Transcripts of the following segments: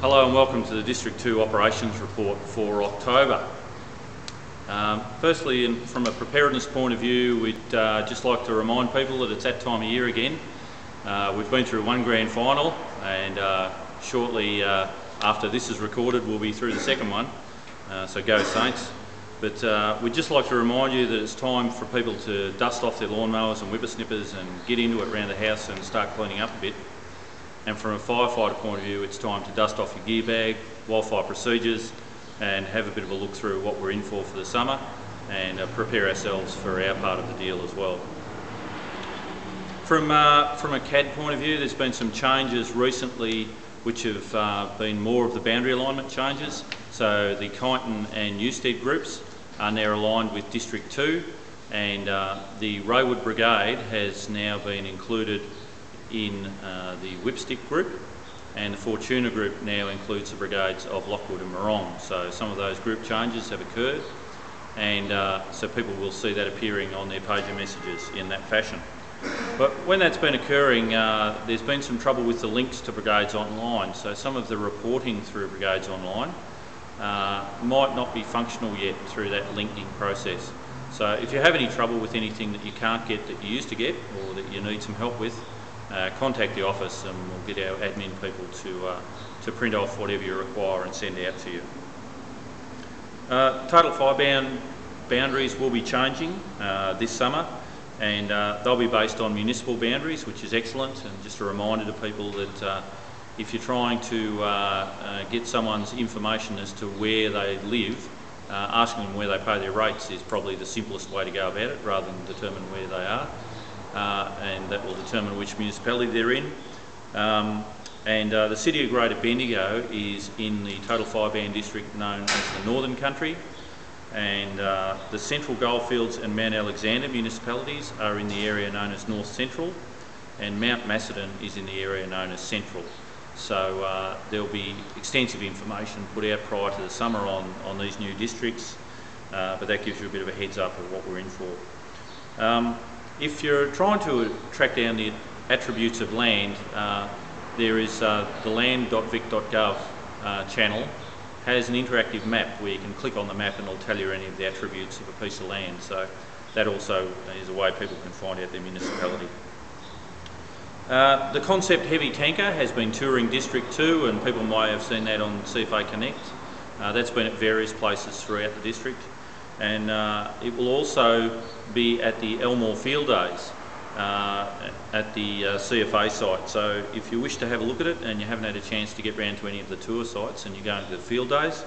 Hello and welcome to the District 2 Operations Report for October. Firstly, from a preparedness point of view, we'd just like to remind people that it's that time of year again. We've been through one grand final and shortly after this is recorded we'll be through the second one, so go Saints. But we'd just like to remind you that it's time for people to dust off their lawnmowers and whippersnippers and get into it around the house and start cleaning up a bit. And from a firefighter point of view, it's time to dust off your gear bag, wildfire procedures, and have a bit of a look through what we're in for the summer and prepare ourselves for our part of the deal as well. From a CAD point of view, there's been some changes recently which have been more of the boundary alignment changes. So the Kyneton and Newstead groups are now aligned with District 2, and the Raywood Brigade has now been included in the Whipstick group, and the Fortuna group now includes the brigades of Lockwood and Morong. So some of those group changes have occurred, and so people will see that appearing on their page of messages in that fashion. But when that's been occurring, there's been some trouble with the links to Brigades Online. So some of the reporting through Brigades Online might not be functional yet through that linking process. So if you have any trouble with anything that you can't get that you used to get or that you need some help with, contact the office and we'll get our admin people to print off whatever you require and send out to you. Total fire boundaries will be changing this summer, and they'll be based on municipal boundaries, which is excellent. And just a reminder to people that if you're trying to get someone's information as to where they live, asking them where they pay their rates is probably the simplest way to go about it, rather than determine where they are. And that will determine which municipality they're in. The City of Greater Bendigo is in the total fire ban district known as the Northern Country, and the Central Goldfields and Mount Alexander municipalities are in the area known as North Central, and Mount Macedon is in the area known as Central. So there'll be extensive information put out prior to the summer on these new districts, but that gives you a bit of a heads up of what we're in for. If you're trying to track down the attributes of land, there is the land.vic.gov channel has an interactive map where you can click on the map and it'll tell you any of the attributes of a piece of land. So that also is a way people can find out their municipality. The concept heavy tanker has been touring District 2, and people may have seen that on CFA Connect. That's been at various places throughout the district. And it will also be at the Elmore Field Days at the CFA site. So if you wish to have a look at it and you haven't had a chance to get round to any of the tour sites and you're going to the field days,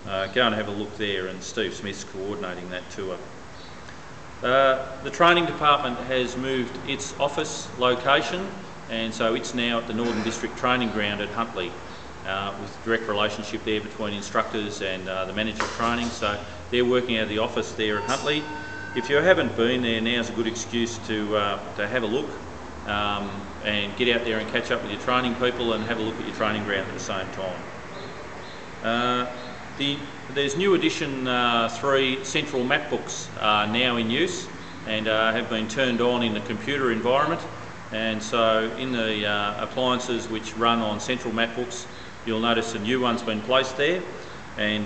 go and have a look there, and Steve Smith's coordinating that tour. The training department has moved its office location, and so it's now at the Northern District Training Ground at Huntly, with a direct relationship there between instructors and the manager of training. So they're working out of the office there at Huntly. If you haven't been there, now's a good excuse to have a look and get out there and catch up with your training people and have a look at your training ground at the same time. There's new edition 3 central map books are now in use and have been turned on in the computer environment. And so in the appliances which run on central map books, you'll notice a new one's been placed there, and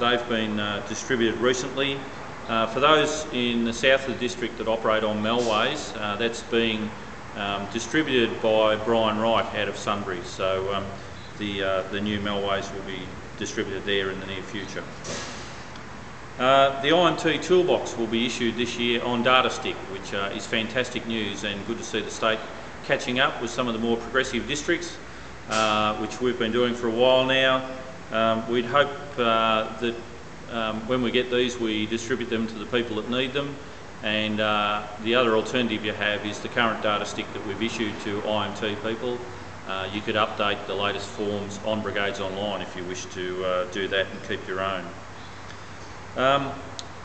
they've been distributed recently. For those in the south of the district that operate on Melways, that's being distributed by Brian Wright out of Sunbury. So the new Melways will be distributed there in the near future. The IMT toolbox will be issued this year on data stick, which is fantastic news, and good to see the state catching up with some of the more progressive districts, which we've been doing for a while now. We'd hope that when we get these, we distribute them to the people that need them, and the other alternative you have is the current data stick that we've issued to IMT people. You could update the latest forms on Brigades Online if you wish to do that and keep your own.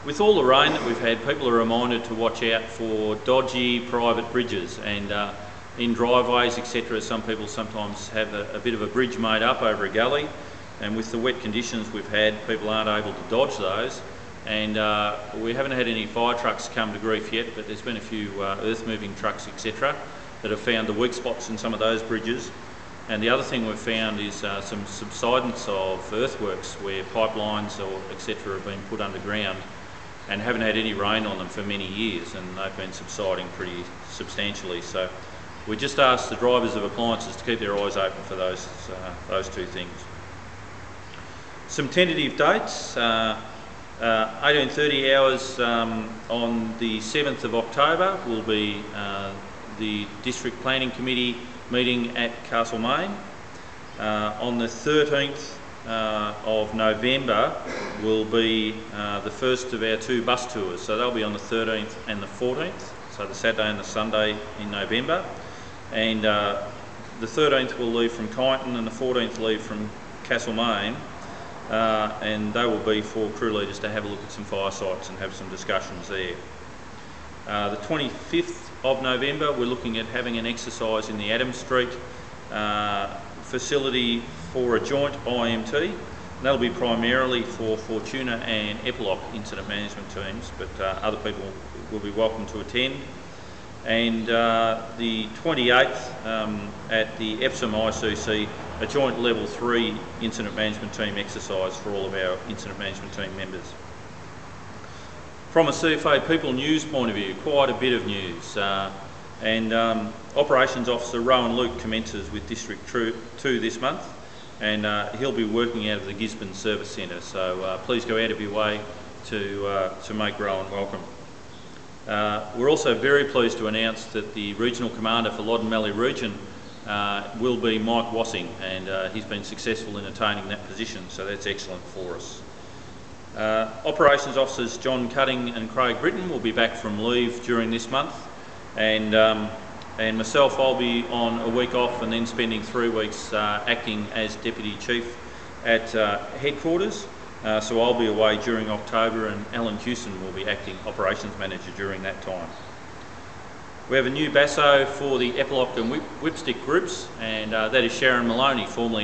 With all the rain that we've had, people are reminded to watch out for dodgy private bridges, and in driveways, etc. some people sometimes have a bit of a bridge made up over a gully, and with the wet conditions we've had, people aren't able to dodge those, and we haven't had any fire trucks come to grief yet, but there's been a few earth moving trucks, etc. that have found the weak spots in some of those bridges, And the other thing we've found is some subsidence of earthworks where pipelines or etc. have been put underground and haven't had any rain on them for many years, and they've been subsiding pretty substantially. So we just ask the drivers of appliances to keep their eyes open for those two things. Some tentative dates. 18:30 hours on the 7th of October will be the District Planning Committee meeting at Castlemaine. On the 13th of November will be the first of our 2 bus tours, so they'll be on the 13th and the 14th, so the Saturday and the Sunday in November. And the 13th will leave from Kyneton and the 14th leave from Castlemaine, and they will be for crew leaders to have a look at some fire sites and have some discussions there. The 25th of November we're looking at having an exercise in the Adams Street facility for a joint IMT. And that'll be primarily for Fortuna and Epiloc incident management teams, but other people will be welcome to attend. And the 28th at the Epsom ICC, a joint level 3 incident management team exercise for all of our incident management team members. From a CFA People News point of view, quite a bit of news. Operations Officer Rowan Luke commences with District 2 this month, and he'll be working out of the Gisborne Service Centre, so please go out of your way to make Rowan welcome. We're also very pleased to announce that the Regional Commander for Loddon Valley Region will be Mike Wassing, and he's been successful in attaining that position, so that's excellent for us. Operations Officers John Cutting and Craig Britton will be back from leave during this month, and myself, I'll be on a week off and then spending 3 weeks acting as Deputy Chief at headquarters. So I'll be away during October, and Alan Hewson will be acting Operations Manager during that time. We have a new basso for the Epiloc and Whipstick groups, and that is Sharon Maloney, formerly